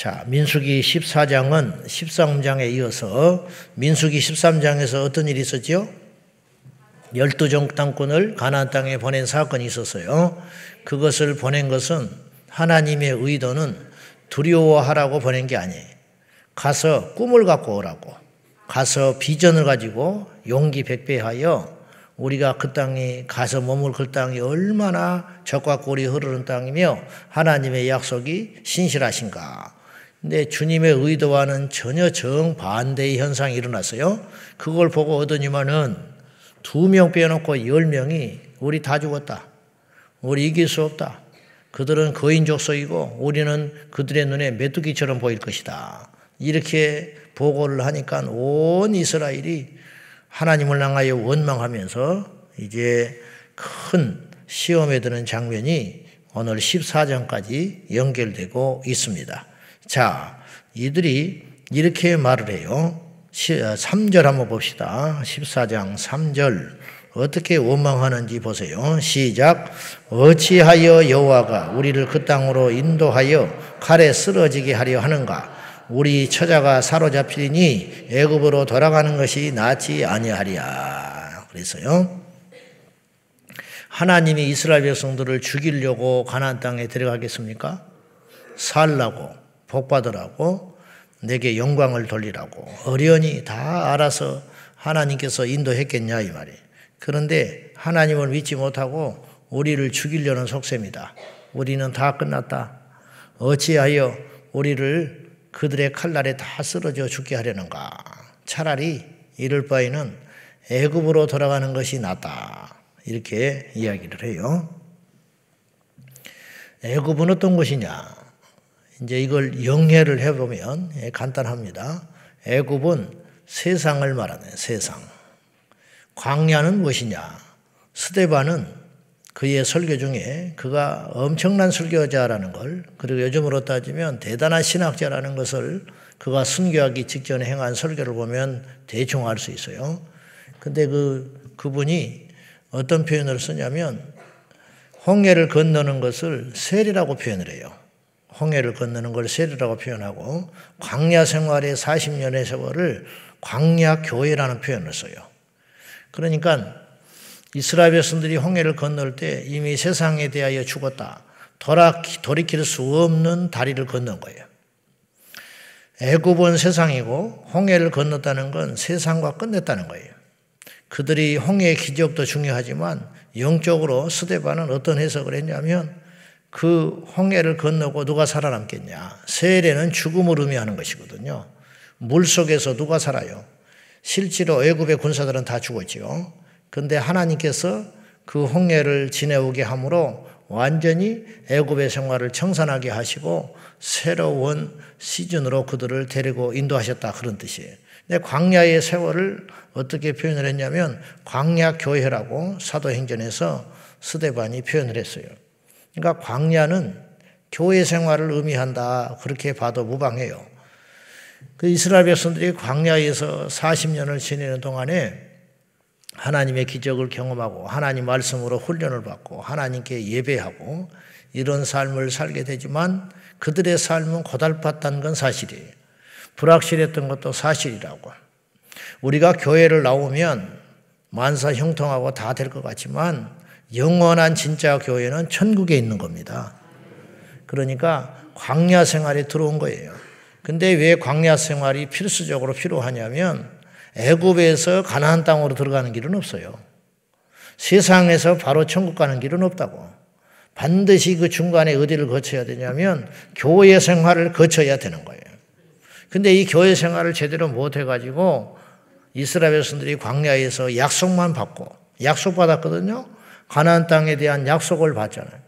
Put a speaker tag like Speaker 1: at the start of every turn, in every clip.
Speaker 1: 자, 민수기 14장은 13장에 이어서 민수기 13장에서 어떤 일이 있었죠? 12정탐꾼을 가나안 땅에 보낸 사건이 있었어요. 그것을 보낸 것은 하나님의 의도는 두려워하라고 보낸 게 아니에요. 가서 꿈을 갖고 오라고, 가서 비전을 가지고 용기 백배하여 우리가 그 땅에 가서 머물 그 땅이 얼마나 젖과 꿀이 흐르는 땅이며 하나님의 약속이 신실하신가. 근데 주님의 의도와는 전혀 정반대의 현상이 일어났어요. 그걸 보고 얻으니만은 2명 빼놓고 10명이 우리 다 죽었다. 우리 이길 수 없다. 그들은 거인 족속이고 우리는 그들의 눈에 메뚜기처럼 보일 것이다. 이렇게 보고를 하니까 온 이스라엘이 하나님을 향하여 원망하면서 이제 큰 시험에 드는 장면이 오늘 14장까지 연결되고 있습니다. 자, 이들이 이렇게 말을 해요. 3절 한번 봅시다. 14장 3절 어떻게 원망하는지 보세요. 시작. 어찌하여 여호와가 우리를 그 땅으로 인도하여 칼에 쓰러지게 하려 하는가? 우리 처자가 사로잡히니 애굽으로 돌아가는 것이 낫지 아니하리야. 그래서요, 하나님이 이스라엘 백성들을 죽이려고 가나안 땅에 들어가겠습니까? 살라고, 복받으라고, 내게 영광을 돌리라고 어련히 다 알아서 하나님께서 인도했겠냐 이 말이에요. 그런데 하나님을 믿지 못하고 우리를 죽이려는 속셈이다. 우리는 다 끝났다. 어찌하여 우리를 그들의 칼날에 다 쓰러져 죽게 하려는가. 차라리 이럴 바에는 애굽으로 돌아가는 것이 낫다. 이렇게 이야기를 해요. 애굽은 어떤 곳이냐. 이제 이걸 영해를 해보면 간단합니다. 애굽은 세상을 말하네. 세상. 광야는 무엇이냐. 스데반은 그의 설교 중에 그가 엄청난 설교자라는 걸, 그리고 요즘으로 따지면 대단한 신학자라는 것을 그가 순교하기 직전에 행한 설교를 보면 대충 알 수 있어요. 근데 그분이 어떤 표현을 쓰냐면 홍해를 건너는 것을 세례라고 표현을 해요. 홍해를 건너는 걸 세례라고 표현하고 광야 생활의 40년의 세월을 광야 교회라는 표현을 써요. 그러니까 이스라엘 백성들이 홍해를 건널 때 이미 세상에 대하여 죽었다. 돌이킬 수 없는 다리를 건넌 거예요. 애굽은 세상이고 홍해를 건넜다는 건 세상과 끝냈다는 거예요. 그들이 홍해의 기적도 중요하지만 영적으로 스데반은 어떤 해석을 했냐면 그 홍해를 건너고 누가 살아남겠냐. 세례는 죽음을 의미하는 것이거든요. 물속에서 누가 살아요. 실제로 애굽의 군사들은 다 죽었지요. 그런데 하나님께서 그 홍해를 지내오게 함으로 완전히 애굽의 생활을 청산하게 하시고 새로운 시즌으로 그들을 데리고 인도하셨다. 그런 뜻이에요. 근데 광야의 세월을 어떻게 표현을 했냐면 광야 교회라고 사도행전에서 스데반이 표현을 했어요. 그러니까 광야는 교회 생활을 의미한다. 그렇게 봐도 무방해요. 그 이스라엘 백성들이 광야에서 40년을 지내는 동안에 하나님의 기적을 경험하고 하나님 말씀으로 훈련을 받고 하나님께 예배하고 이런 삶을 살게 되지만 그들의 삶은 고달팠다는 건 사실이에요. 불확실했던 것도 사실이라고. 우리가 교회를 나오면 만사 형통하고 다 될 것 같지만 영원한 진짜 교회는 천국에 있는 겁니다. 그러니까 광야 생활에 들어온 거예요. 근데 왜 광야 생활이 필수적으로 필요하냐면 애굽에서 가나안 땅으로 들어가는 길은 없어요. 세상에서 바로 천국 가는 길은 없다고. 반드시 그 중간에 어디를 거쳐야 되냐면 교회 생활을 거쳐야 되는 거예요. 근데 이 교회 생활을 제대로 못 해가지고 이스라엘 백성들이 광야에서 약속만 받고 약속받았거든요. 가나안 땅에 대한 약속을 받잖아요.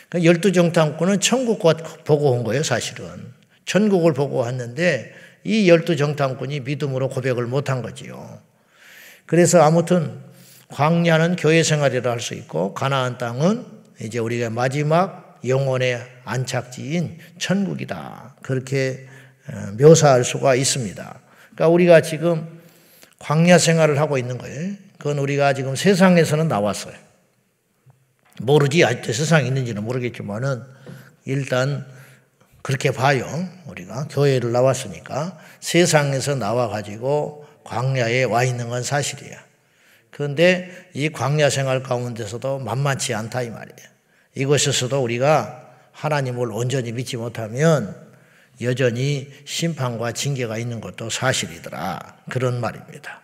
Speaker 1: 그러니까 12정탐꾼은 천국 보고 온 거예요. 사실은. 천국을 보고 왔는데 이 12정탐꾼이 믿음으로 고백을 못한 거지요. 그래서 아무튼 광야는 교회 생활이라 할 수 있고 가나안 땅은 이제 우리가 마지막 영혼의 안착지인 천국이다. 그렇게 묘사할 수가 있습니다. 그러니까 우리가 지금 광야 생활을 하고 있는 거예요. 그건 우리가 지금 세상에서는 나왔어요. 모르지. 아직도 세상에 있는지는 모르겠지만은 일단 그렇게 봐요. 우리가 교회를 나왔으니까 세상에서 나와가지고 광야에 와 있는 건 사실이야. 그런데 이 광야 생활 가운데서도 만만치 않다 이 말이에요. 이곳에서도 우리가 하나님을 온전히 믿지 못하면 여전히 심판과 징계가 있는 것도 사실이더라. 그런 말입니다.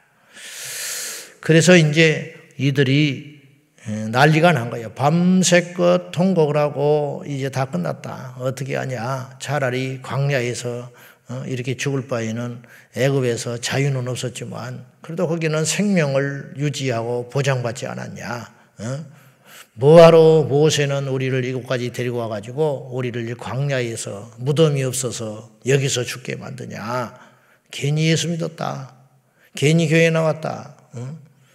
Speaker 1: 그래서 이제 이들이 난리가 난 거예요. 밤새껏 통곡을 하고 이제 다 끝났다. 어떻게 하냐. 차라리 광야에서 이렇게 죽을 바에는 애굽에서 자유는 없었지만 그래도 거기는 생명을 유지하고 보장받지 않았냐. 뭐하러 모세는 우리를 이곳까지 데리고 와가지고 우리를 광야에서 무덤이 없어서 여기서 죽게 만드냐. 괜히 예수 믿었다. 괜히 교회 나왔다.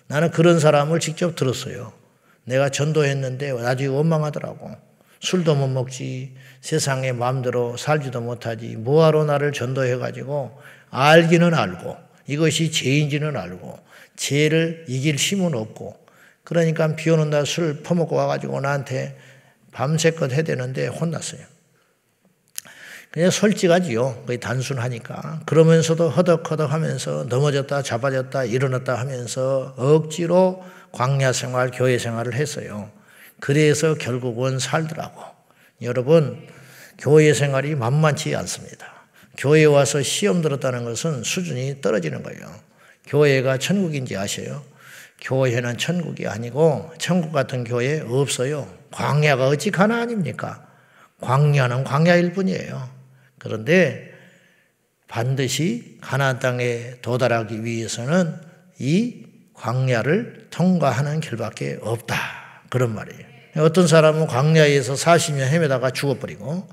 Speaker 1: 나는 그런 사람을 직접 들었어요. 내가 전도했는데 나중에 원망하더라고. 술도 못 먹지, 세상에 마음대로 살지도 못하지, 뭐하러 나를 전도해가지고 알기는 알고 이것이 죄인지는 알고 죄를 이길 힘은 없고 그러니까 비 오는 날 술 퍼먹고 와가지고 나한테 밤새껏 해대는데 혼났어요. 그냥 솔직하지요. 거의 단순하니까. 그러면서도 허덕허덕 하면서 넘어졌다 잡아졌다 일어났다 하면서 억지로 광야 생활, 교회 생활을 했어요. 그래서 결국은 살더라고. 여러분, 교회 생활이 만만치 않습니다. 교회에 와서 시험 들었다는 것은 수준이 떨어지는 거예요. 교회가 천국인지 아셔요? 교회는 천국이 아니고 천국 같은 교회 없어요. 광야가 어찌 가나안입니까? 광야는 광야일 뿐이에요. 그런데 반드시 가나안 땅에 도달하기 위해서는 이 광야를 통과하는 길밖에 없다. 그런 말이에요. 어떤 사람은 광야에서 40년 헤매다가 죽어버리고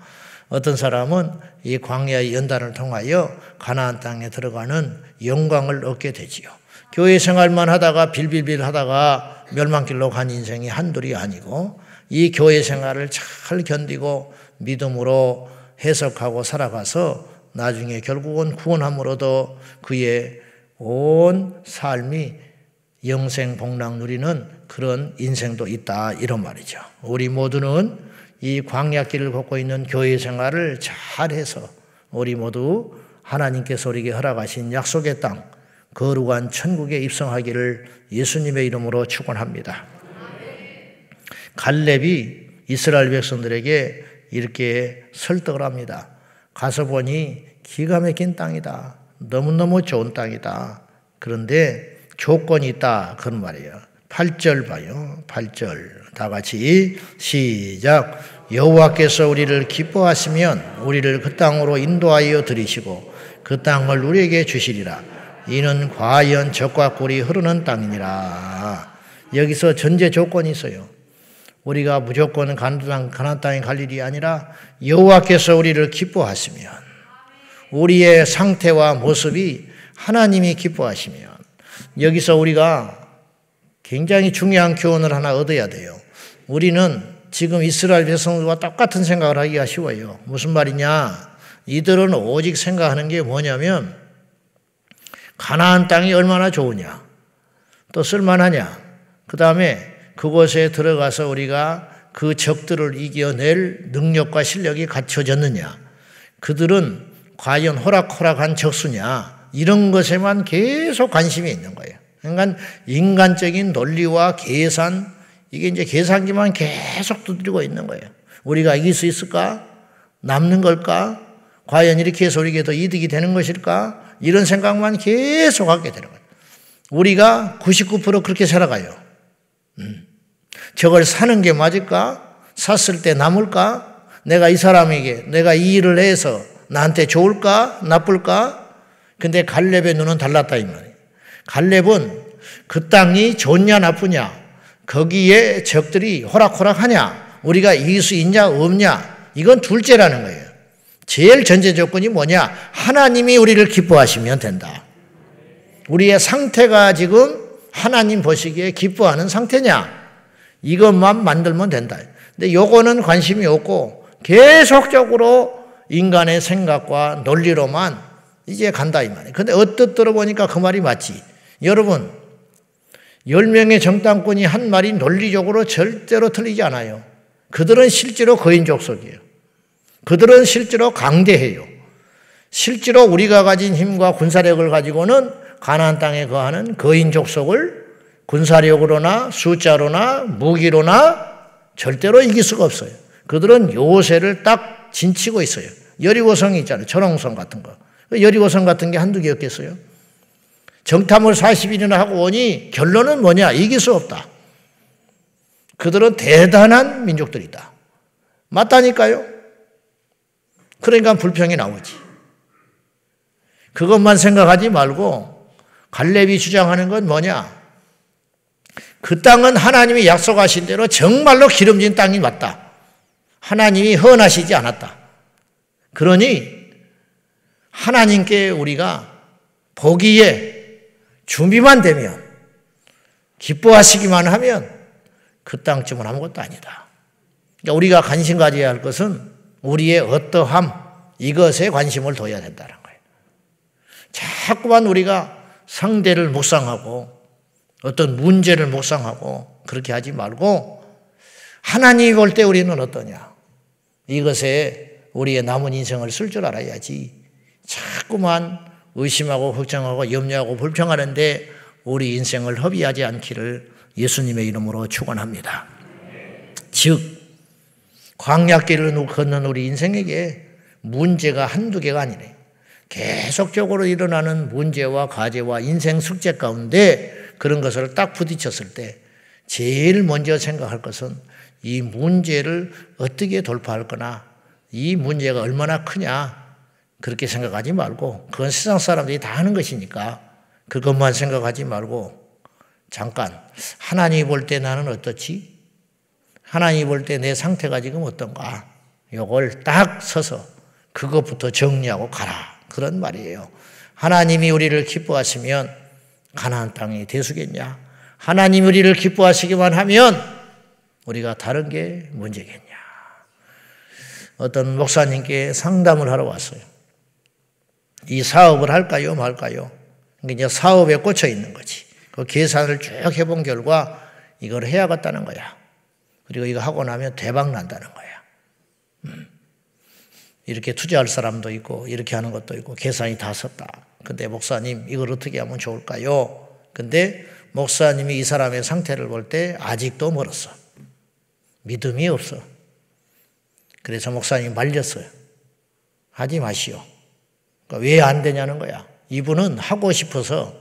Speaker 1: 어떤 사람은 이 광야의 연단을 통하여 가나안 땅에 들어가는 영광을 얻게 되지요. 교회 생활만 하다가 빌빌빌 하다가 멸망길로 간 인생이 한둘이 아니고 이 교회 생활을 잘 견디고 믿음으로 해석하고 살아가서 나중에 결국은 구원함을 얻어 그의 온 삶이 영생 복락 누리는 그런 인생도 있다 이런 말이죠. 우리 모두는 이 광야길을 걷고 있는 교회 생활을 잘해서 우리 모두 하나님께서 우리에게 허락하신 약속의 땅 거룩한 천국에 입성하기를 예수님의 이름으로 축원합니다. 갈렙이 이스라엘 백성들에게 이렇게 설득을 합니다. 가서 보니 기가 막힌 땅이다. 너무너무 좋은 땅이다. 그런데 조건이 있다. 그런 말이에요. 8절 봐요. 8절 다 같이 시작. 여호와께서 우리를 기뻐하시면 우리를 그 땅으로 인도하여 들이시고 그 땅을 우리에게 주시리라. 이는 과연 젖과 꿀이 흐르는 땅이니라. 여기서 전제 조건이 있어요. 우리가 무조건 가나안 땅에 갈 일이 아니라 여호와께서 우리를 기뻐하시면 우리의 상태와 모습이 하나님이 기뻐하시면 여기서 우리가 굉장히 중요한 교훈을 하나 얻어야 돼요. 우리는 지금 이스라엘 백성들과 똑같은 생각을 하기가 쉬워요. 무슨 말이냐? 이들은 오직 생각하는 게 뭐냐면 가나안 땅이 얼마나 좋으냐, 또 쓸만하냐, 그 다음에 그곳에 들어가서 우리가 그 적들을 이겨낼 능력과 실력이 갖춰졌느냐, 그들은 과연 호락호락한 적수냐, 이런 것에만 계속 관심이 있는 거예요. 그러니까 인간적인 논리와 계산, 이게 이제 계산기만 계속 두드리고 있는 거예요. 우리가 이길 수 있을까? 남는 걸까? 과연 이렇게 해서 우리에게 더 이득이 되는 것일까? 이런 생각만 계속 하게 되는 거예요. 우리가 99% 그렇게 살아가요. 저걸 사는 게 맞을까? 샀을 때 남을까? 내가 이 사람에게 내가 이 일을 해서 나한테 좋을까? 나쁠까? 근데 갈렙의 눈은 달랐다 이 말이에요. 갈렙은 그 땅이 좋냐 나쁘냐, 거기에 적들이 호락호락하냐, 우리가 이길 수 있냐 없냐, 이건 둘째라는 거예요. 제일 전제 조건이 뭐냐? 하나님이 우리를 기뻐하시면 된다. 우리의 상태가 지금 하나님 보시기에 기뻐하는 상태냐? 이것만 만들면 된다. 근데 요거는 관심이 없고 계속적으로 인간의 생각과 논리로만 이제 간다 이 말이에요. 근데 언뜻 들어보니까 그 말이 맞지. 여러분, 10명의 정당권이 한 말이 논리적으로 절대로 틀리지 않아요. 그들은 실제로 거인족속이에요. 그들은 실제로 강대해요. 실제로 우리가 가진 힘과 군사력을 가지고는 가나안 땅에 거하는 거인 족속을 군사력으로나 숫자로나 무기로나 절대로 이길 수가 없어요. 그들은 요새를 딱 진치고 있어요. 여리고성이 있잖아요. 전홍성 같은 거. 여리고성 같은 게 한두 개였겠어요? 정탐을 40일이나 하고 오니 결론은 뭐냐? 이길 수 없다. 그들은 대단한 민족들이다. 맞다니까요. 그러니까 불평이 나오지. 그것만 생각하지 말고 갈렙이 주장하는 건 뭐냐? 그 땅은 하나님이 약속하신 대로 정말로 기름진 땅이 맞다. 하나님이 헌하시지 않았다. 그러니 하나님께 우리가 보기에 준비만 되면 기뻐하시기만 하면 그 땅쯤은 아무것도 아니다. 그러니까 우리가 관심 가져야 할 것은 우리의 어떠함, 이것에 관심을 둬야 된다는 거예요. 자꾸만 우리가 상대를 묵상하고 어떤 문제를 묵상하고 그렇게 하지 말고 하나님이 볼 때 우리는 어떠냐. 이것에 우리의 남은 인생을 쓸 줄 알아야지. 자꾸만 의심하고 걱정하고 염려하고 불평하는데 우리 인생을 허비하지 않기를 예수님의 이름으로 축원합니다. 즉 광야길을 걷는 우리 인생에게 문제가 한두 개가 아니네. 계속적으로 일어나는 문제와 과제와 인생 숙제 가운데 그런 것을 딱 부딪혔을 때 제일 먼저 생각할 것은 이 문제를 어떻게 돌파할 거나 이 문제가 얼마나 크냐 그렇게 생각하지 말고 그건 세상 사람들이 다 하는 것이니까 그것만 생각하지 말고 잠깐 하나님이 볼 때 나는 어떻지? 하나님이 볼 때 내 상태가 지금 어떤가? 이걸 딱 서서 그것부터 정리하고 가라. 그런 말이에요. 하나님이 우리를 기뻐하시면 가나안 땅이 대수겠냐? 하나님이 우리를 기뻐하시기만 하면 우리가 다른 게 문제겠냐? 어떤 목사님께 상담을 하러 왔어요. 이 사업을 할까요, 말까요? 이제 사업에 꽂혀 있는 거지. 그 계산을 쭉 해본 결과 이걸 해야겠다는 거야. 그리고 이거 하고 나면 대박 난다는 거야. 이렇게 투자할 사람도 있고 이렇게 하는 것도 있고 계산이 다 섰다. 근데 목사님 이걸 어떻게 하면 좋을까요? 근데 목사님이 이 사람의 상태를 볼 때 아직도 멀었어. 믿음이 없어. 그래서 목사님이 말렸어요. 하지 마시오. 그러니까 왜 안 되냐는 거야. 이분은 하고 싶어서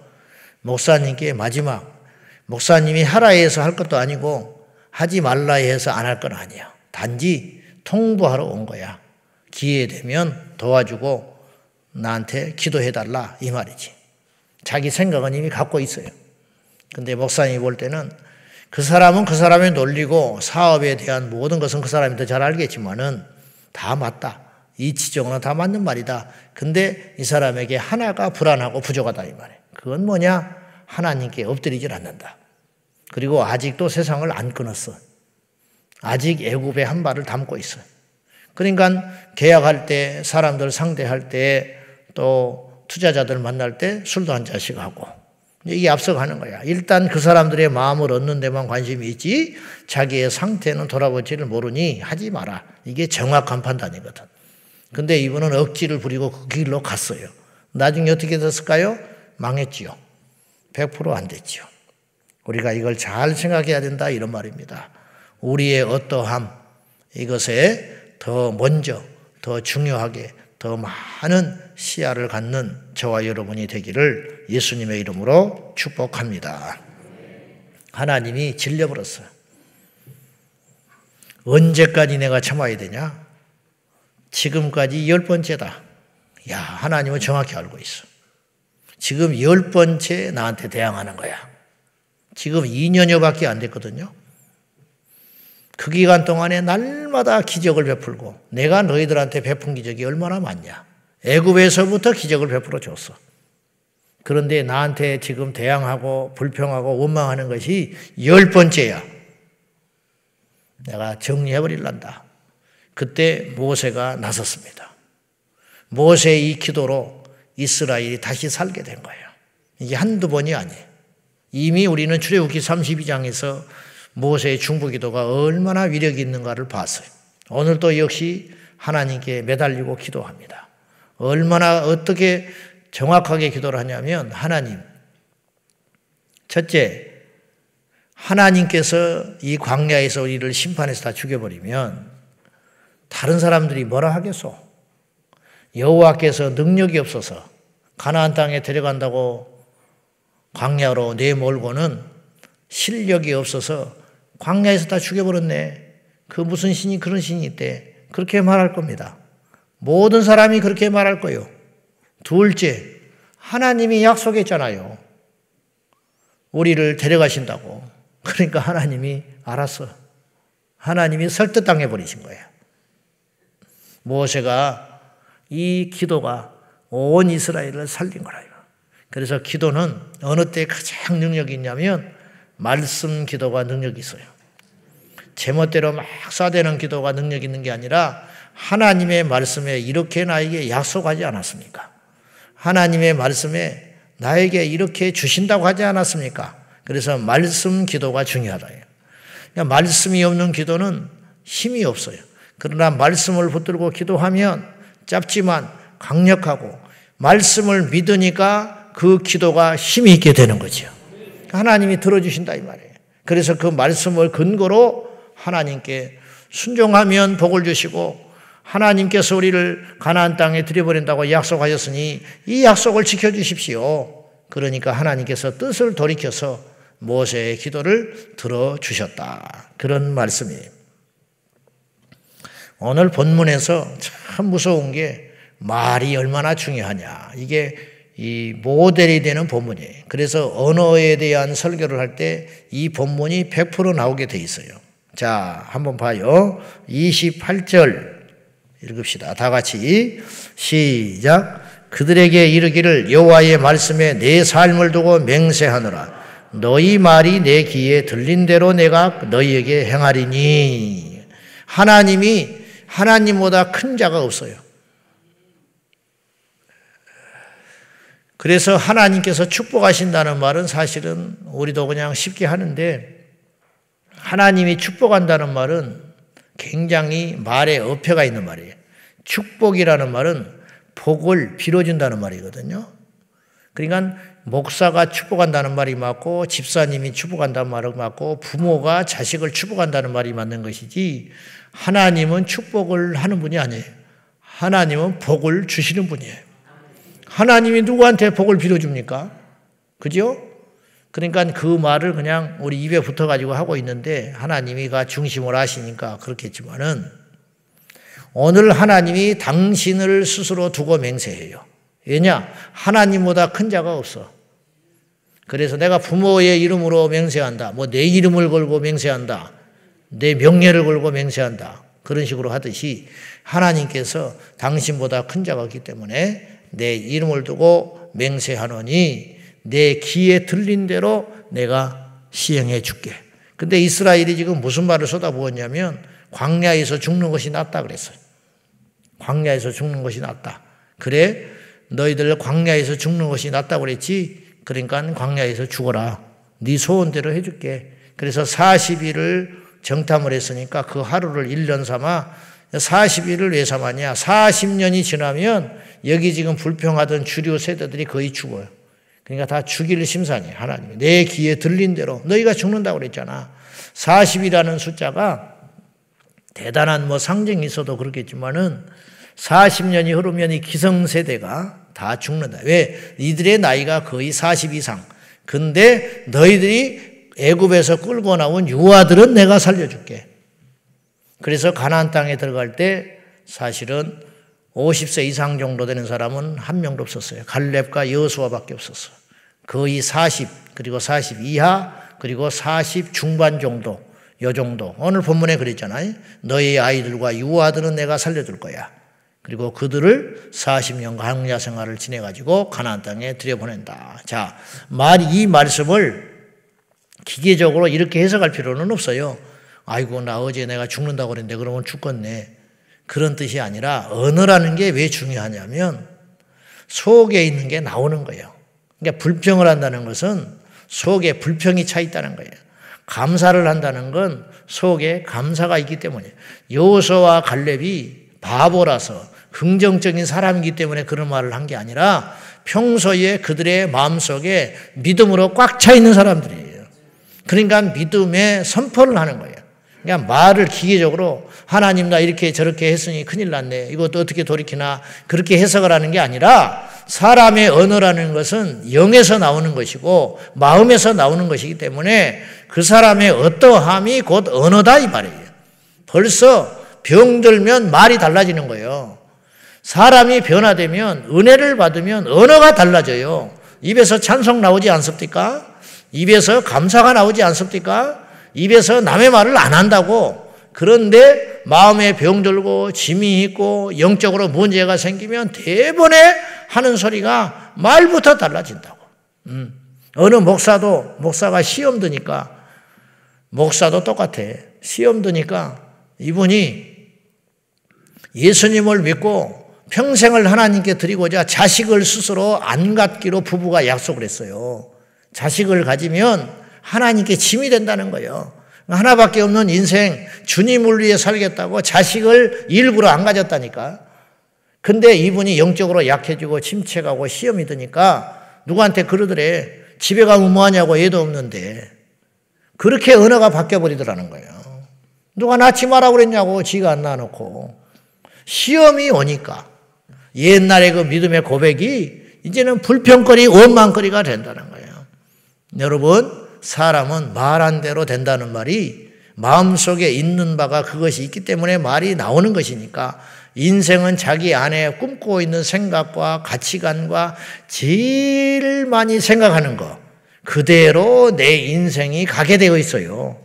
Speaker 1: 목사님께 마지막 목사님이 하라 해서 할 것도 아니고 하지 말라 해서 안 할 건 아니야. 단지 통보하러 온 거야. 기회 되면 도와주고 나한테 기도해달라 이 말이지. 자기 생각은 이미 갖고 있어요. 근데 목사님이 볼 때는 그 사람은 그 사람의 논리고 사업에 대한 모든 것은 그 사람이 더 잘 알겠지만은 다 맞다. 이치적으로 다 맞는 말이다. 근데 이 사람에게 하나가 불안하고 부족하다 이 말이에요. 그건 뭐냐? 하나님께 엎드리질 않는다. 그리고 아직도 세상을 안 끊었어. 아직 애굽에 한 발을 담고 있어. 그러니까 계약할 때 사람들 상대할 때 또 투자자들 만날 때 술도 한 잔씩 하고 이게 앞서가는 거야. 일단 그 사람들의 마음을 얻는 데만 관심이 있지 자기의 상태는 돌아보지를 모르니 하지 마라. 이게 정확한 판단이거든. 근데 이분은 억지를 부리고 그 길로 갔어요. 나중에 어떻게 됐을까요? 망했지요. 100% 안 됐지요. 우리가 이걸 잘 생각해야 된다 이런 말입니다. 우리의 어떠함 이것에 더 먼저 더 중요하게 더 많은 시야를 갖는 저와 여러분이 되기를 예수님의 이름으로 축복합니다. 하나님이 질려버렸어요. 언제까지 내가 참아야 되냐? 지금까지 10번째다. 야, 하나님은 정확히 알고 있어. 지금 10번째 나한테 대항하는 거야. 지금 2년여밖에 안 됐거든요. 그 기간 동안에 날마다 기적을 베풀고 내가 너희들한테 베푼 기적이 얼마나 많냐. 애굽에서부터 기적을 베풀어 줬어. 그런데 나한테 지금 대항하고 불평하고 원망하는 것이 10번째야. 내가 정리해버릴란다. 그때 모세가 나섰습니다. 모세의 이 기도로 이스라엘이 다시 살게 된 거예요. 이게 한두 번이 아니에요. 이미 우리는 출애굽기 32장에서 모세의 중보기도가 얼마나 위력이 있는가를 봤어요. 오늘 또 역시 하나님께 매달리고 기도합니다. 얼마나 어떻게 정확하게 기도를 하냐면 하나님, 첫째, 하나님께서 이 광야에서 우리를 심판해서 다 죽여버리면 다른 사람들이 뭐라 하겠소? 여호와께서 능력이 없어서 가나안 땅에 데려간다고 광야로 내몰고는 실력이 없어서 광야에서 다 죽여버렸네. 그 무슨 신이 그런 신이 있대. 그렇게 말할 겁니다. 모든 사람이 그렇게 말할 거예요. 둘째, 하나님이 약속했잖아요. 우리를 데려가신다고. 그러니까 하나님이 알았어. 하나님이 설득당해 버리신 거예요. 모세가 이 기도가 온 이스라엘을 살린 거라요. 그래서 기도는 어느 때 가장 능력이 있냐면 말씀 기도가 능력이 있어요. 제멋대로 막 쏴대는 기도가 능력이 있는 게 아니라 하나님의 말씀에 이렇게 나에게 약속하지 않았습니까? 하나님의 말씀에 나에게 이렇게 주신다고 하지 않았습니까? 그래서 말씀 기도가 중요하다. 그러니까 말씀이 없는 기도는 힘이 없어요. 그러나 말씀을 붙들고 기도하면 짧지만 강력하고 말씀을 믿으니까 그 기도가 힘이 있게 되는 거죠. 하나님이 들어주신다 이 말이에요. 그래서 그 말씀을 근거로 하나님께 순종하면 복을 주시고 하나님께서 우리를 가나안 땅에 들여보낸다고 약속하셨으니 이 약속을 지켜주십시오. 그러니까 하나님께서 뜻을 돌이켜서 모세의 기도를 들어주셨다. 그런 말씀이에요. 오늘 본문에서 참 무서운 게 말이 얼마나 중요하냐. 이게 이 모델이 되는 본문이에요. 그래서 언어에 대한 설교를 할 때 이 본문이 100% 나오게 돼 있어요. 자, 한번 봐요. 28절 읽읍시다. 다 같이 시작. 그들에게 이르기를 여호와의 말씀에 내 삶을 두고 맹세하노라. 너희 말이 내 귀에 들린 대로 내가 너희에게 행하리니. 하나님이 하나님보다 큰 자가 없어요. 그래서 하나님께서 축복하신다는 말은 사실은 우리도 그냥 쉽게 하는데 하나님이 축복한다는 말은 굉장히 말에 어폐가 있는 말이에요. 축복이라는 말은 복을 빌어준다는 말이거든요. 그러니까 목사가 축복한다는 말이 맞고 집사님이 축복한다는 말이 맞고 부모가 자식을 축복한다는 말이 맞는 것이지 하나님은 축복을 하는 분이 아니에요. 하나님은 복을 주시는 분이에요. 하나님이 누구한테 복을 빌어줍니까? 그죠? 그러니까 그 말을 그냥 우리 입에 붙어가지고 하고 있는데 하나님이가 중심으로 하시니까 그렇겠지만은 오늘 하나님이 당신을 스스로 두고 맹세해요. 왜냐? 하나님보다 큰 자가 없어. 그래서 내가 부모의 이름으로 맹세한다. 뭐 내 이름을 걸고 맹세한다. 내 명예를 걸고 맹세한다. 그런 식으로 하듯이 하나님께서 당신보다 큰 자가 없기 때문에 내 이름을 두고 맹세하노니 내 귀에 들린 대로 내가 시행해 줄게. 근데 이스라엘이 지금 무슨 말을 쏟아부었냐면 광야에서 죽는 것이 낫다 그랬어요. 광야에서 죽는 것이 낫다. 그래 너희들 광야에서 죽는 것이 낫다고 그랬지. 그러니까 광야에서 죽어라. 네 소원대로 해줄게. 그래서 40일을 정탐을 했으니까 그 하루를 1년 삼아 40일을 왜 삼았냐. 40년이 지나면 여기 지금 불평하던 주류 세대들이 거의 죽어요. 그러니까 다 죽일 심산이에요. 하나님이. 내 귀에 들린 대로 너희가 죽는다고 그랬잖아. 40이라는 숫자가 대단한 뭐 상징이 있어도 그렇겠지만은 40년이 흐르면 이 기성세대가 다 죽는다. 왜? 이들의 나이가 거의 40 이상. 근데 너희들이 애굽에서 끌고 나온 유아들은 내가 살려줄게. 그래서 가나안 땅에 들어갈 때 사실은 50세 이상 정도 되는 사람은 한 명도 없었어요. 갈렙과 여호수아밖에 없었어요. 거의 40 그리고 40 이하 그리고 40 중반 정도 요 정도. 오늘 본문에 그랬잖아요. 너희 아이들과 유아들은 내가 살려줄 거야. 그리고 그들을 40년 광야 생활을 지내가지고 가나안 땅에 들여보낸다. 자, 이 말씀을 기계적으로 이렇게 해석할 필요는 없어요. 아이고 나 어제 내가 죽는다고 그랬는데 그러면 죽겠네. 그런 뜻이 아니라 언어라는 게 왜 중요하냐면 속에 있는 게 나오는 거예요. 그러니까 불평을 한다는 것은 속에 불평이 차 있다는 거예요. 감사를 한다는 건 속에 감사가 있기 때문이에요. 여호수아와 갈렙이 바보라서 긍정적인 사람이기 때문에 그런 말을 한 게 아니라 평소에 그들의 마음속에 믿음으로 꽉 차 있는 사람들이에요. 그러니까 믿음의 선포를 하는 거예요. 그냥 말을 기계적으로 하나님 나 이렇게 저렇게 했으니 큰일 났네. 이것도 어떻게 돌이키나 그렇게 해석을 하는 게 아니라 사람의 언어라는 것은 영에서 나오는 것이고 마음에서 나오는 것이기 때문에 그 사람의 어떠함이 곧 언어다 이 말이에요. 벌써 병들면 말이 달라지는 거예요. 사람이 변화되면 은혜를 받으면 언어가 달라져요. 입에서 찬송 나오지 않습니까? 입에서 감사가 나오지 않습니까? 입에서 남의 말을 안 한다고. 그런데 마음에 병들고 짐이 있고 영적으로 문제가 생기면 대번에 하는 소리가 말부터 달라진다고. 어느 목사가 시험 드니까 목사도 똑같아. 시험 드니까 이분이 예수님을 믿고 평생을 하나님께 드리고자 자식을 스스로 안 갖기로 부부가 약속을 했어요. 자식을 가지면 하나님께 짐이 된다는 거예요. 하나밖에 없는 인생 주님을 위해 살겠다고 자식을 일부러 안 가졌다니까. 근데 이분이 영적으로 약해지고 침체가고 시험이 드니까 누구한테 그러더래. 집에 가면 뭐하냐고 애도 없는데. 그렇게 언어가 바뀌어버리더라는 거예요. 누가 낳지 마라고 그랬냐고 지가 안 낳아놓고. 시험이 오니까 옛날에 그 믿음의 고백이 이제는 불평거리, 원망거리가 된다는 거예요. 여러분, 사람은 말한 대로 된다는 말이 마음속에 있는 바가 그것이 있기 때문에 말이 나오는 것이니까 인생은 자기 안에 꿈꾸고 있는 생각과 가치관과 제일 많이 생각하는 것, 그대로 내 인생이 가게 되어 있어요.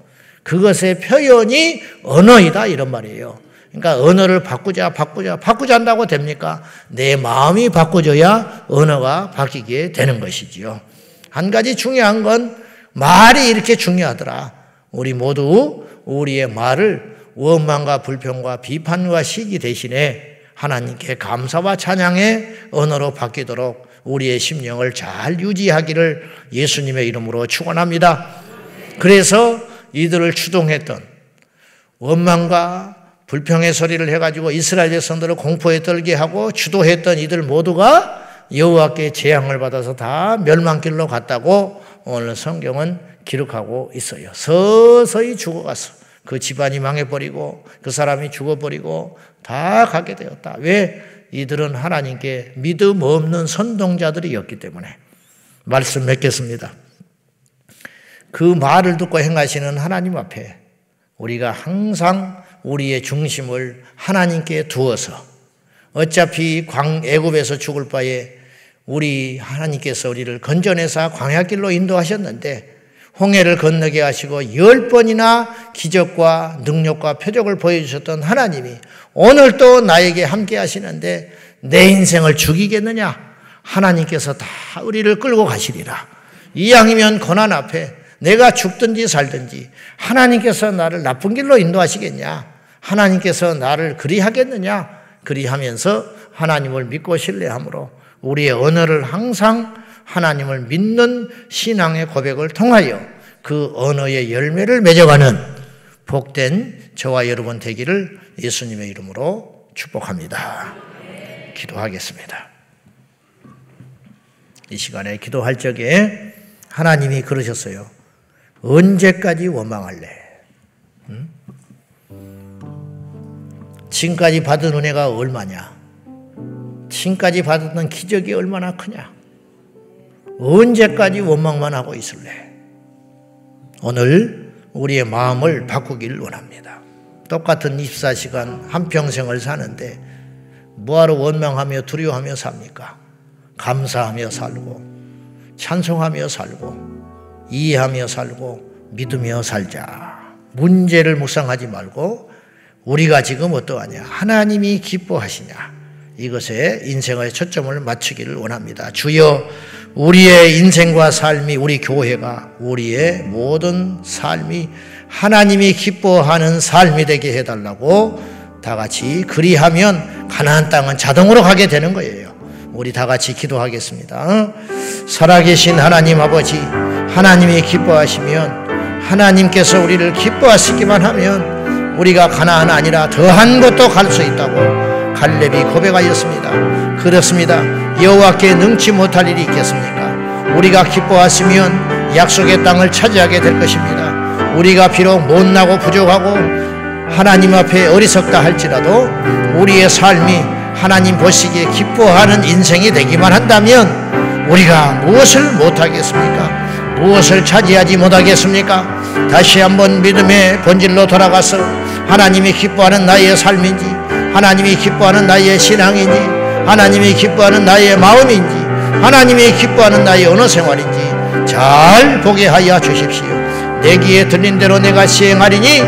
Speaker 1: 그것의 표현이 언어이다 이런 말이에요. 그러니까 언어를 바꾸자 한다고 됩니까? 내 마음이 바꿔져야 언어가 바뀌게 되는 것이지요. 한 가지 중요한 건 말이 이렇게 중요하더라. 우리 모두 우리의 말을 원망과 불평과 비판과 시기 대신에 하나님께 감사와 찬양의 언어로 바뀌도록 우리의 심령을 잘 유지하기를 예수님의 이름으로 축원합니다. 그래서 이들을 추동했던 원망과 불평의 소리를 해가지고 이스라엘 백성들을 공포에 떨게 하고 주도했던 이들 모두가 여호와께 재앙을 받아서 다 멸망길로 갔다고 오늘 성경은 기록하고 있어요. 서서히 죽어갔어. 그 집안이 망해버리고 그 사람이 죽어버리고 다 가게 되었다. 왜? 이들은 하나님께 믿음 없는 선동자들이었기 때문에. 말씀 맺겠습니다. 그 말을 듣고 행하시는 하나님 앞에 우리가 항상 우리의 중심을 하나님께 두어서 어차피 애굽에서 죽을 바에 우리 하나님께서 우리를 건져내사 광야길로 인도하셨는데 홍해를 건너게 하시고 10번이나 기적과 능력과 표적을 보여주셨던 하나님이 오늘 또 나에게 함께 하시는데 내 인생을 죽이겠느냐? 하나님께서 다 우리를 끌고 가시리라. 이왕이면 고난 앞에 내가 죽든지 살든지 하나님께서 나를 나쁜 길로 인도하시겠냐? 하나님께서 나를 그리하겠느냐? 그리하면서 하나님을 믿고 신뢰함으로 우리의 언어를 항상 하나님을 믿는 신앙의 고백을 통하여 그 언어의 열매를 맺어가는 복된 저와 여러분 되기를 예수님의 이름으로 축복합니다. 기도하겠습니다. 이 시간에 기도할 적에 하나님이 그러셨어요. 언제까지 원망할래? 지금까지 받은 은혜가 얼마냐? 지금까지 받았던 기적이 얼마나 크냐? 언제까지 원망만 하고 있을래? 오늘 우리의 마음을 바꾸기를 원합니다. 똑같은 24시간 한평생을 사는데 뭐하러 원망하며 두려워하며 삽니까? 감사하며 살고 찬송하며 살고 이해하며 살고 믿으며 살자. 문제를 묵상하지 말고 우리가 지금 어떠하냐? 하나님이 기뻐하시냐? 이것에 인생의 초점을 맞추기를 원합니다. 주여, 우리의 인생과 삶이, 우리 교회가, 우리의 모든 삶이 하나님이 기뻐하는 삶이 되게 해달라고 다 같이 그리하면 가나안 땅은 자동으로 가게 되는 거예요. 우리 다 같이 기도하겠습니다. 살아계신 하나님 아버지, 하나님이 기뻐하시면 하나님께서 우리를 기뻐하시기만 하면 우리가 가나안 아니라 더한 곳도 갈 수 있다고 갈렙이 고백하였습니다. 그렇습니다. 여호와께 능치 못할 일이 있겠습니까? 우리가 기뻐하시면 약속의 땅을 차지하게 될 것입니다. 우리가 비록 못나고 부족하고 하나님 앞에 어리석다 할지라도 우리의 삶이 하나님 보시기에 기뻐하는 인생이 되기만 한다면 우리가 무엇을 못하겠습니까? 무엇을 차지하지 못하겠습니까? 다시 한번 믿음의 본질로 돌아가서 하나님이 기뻐하는 나의 삶인지, 하나님이 기뻐하는 나의 신앙인지, 하나님이 기뻐하는 나의 마음인지, 하나님이 기뻐하는 나의 언어 생활인지 잘 보게 하여 주십시오. 내 귀에 들린 대로 내가 시행하리니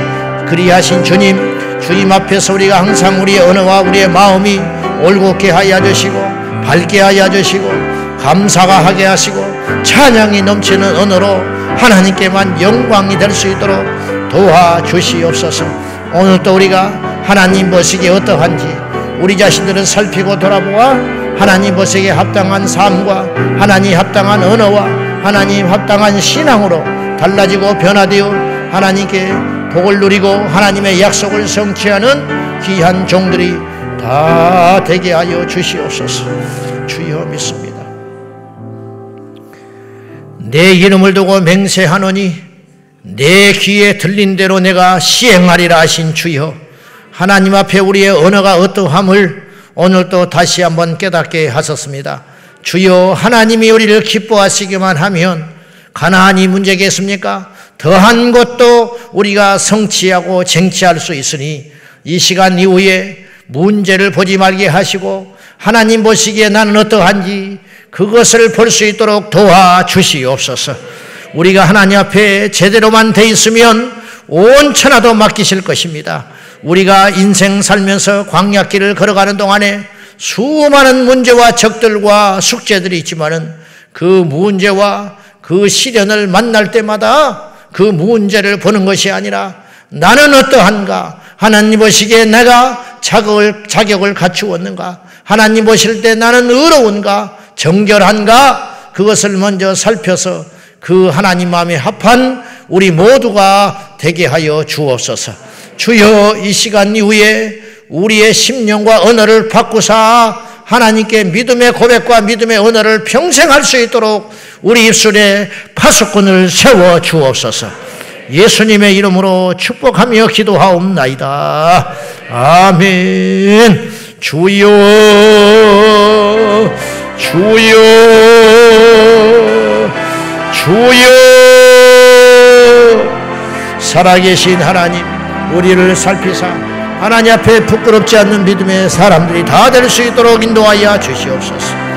Speaker 1: 그리하신 주님 앞에서 우리가 항상 우리의 언어와 우리의 마음이 올곧게 하여 주시고 밝게 하여 주시고 감사가 하게 하시고 찬양이 넘치는 언어로 하나님께만 영광이 될 수 있도록 도와주시옵소서. 오늘도 우리가 하나님 보시기에 어떠한지 우리 자신들은 살피고 돌아보아 하나님 보시기에 합당한 삶과 하나님 합당한 언어와 하나님 합당한 신앙으로 달라지고 변화되어 하나님께 복을 누리고 하나님의 약속을 성취하는 귀한 종들이 다 되게 하여 주시옵소서. 주여 믿습니다. 내 이름을 두고 맹세하노니 내 귀에 들린 대로 내가 시행하리라 하신 주여, 하나님 앞에 우리의 언어가 어떠함을 오늘도 다시 한번 깨닫게 하셨습니다. 주여, 하나님이 우리를 기뻐하시기만 하면 가나안이 문제겠습니까? 더한 것도 우리가 성취하고 쟁취할 수 있으니 이 시간 이후에 문제를 보지 말게 하시고 하나님 보시기에 나는 어떠한지 그것을 볼 수 있도록 도와주시옵소서. 우리가 하나님 앞에 제대로만 돼 있으면 온 천하도 맡기실 것입니다. 우리가 인생 살면서 광야길을 걸어가는 동안에 수많은 문제와 적들과 숙제들이 있지만은 그 문제와 그 시련을 만날 때마다 그 문제를 보는 것이 아니라 나는 어떠한가? 하나님 보시기에 내가 자격을 갖추었는가? 하나님 보실 때 나는 의로운가? 정결한가? 그것을 먼저 살펴서 그 하나님 마음에 합한 우리 모두가 되게 하여 주옵소서. 주여, 이 시간 이후에 우리의 심령과 언어를 바꾸사 하나님께 믿음의 고백과 믿음의 언어를 평생 할 수 있도록 우리 입술에 파수꾼을 세워 주옵소서. 예수님의 이름으로 축복하며 기도하옵나이다. 아멘. 주여, 주여, 주여. 살아계신 하나님, 우리를 살피사 하나님 앞에 부끄럽지 않는 믿음의 사람들이 다 될 수 있도록 인도하여 주시옵소서.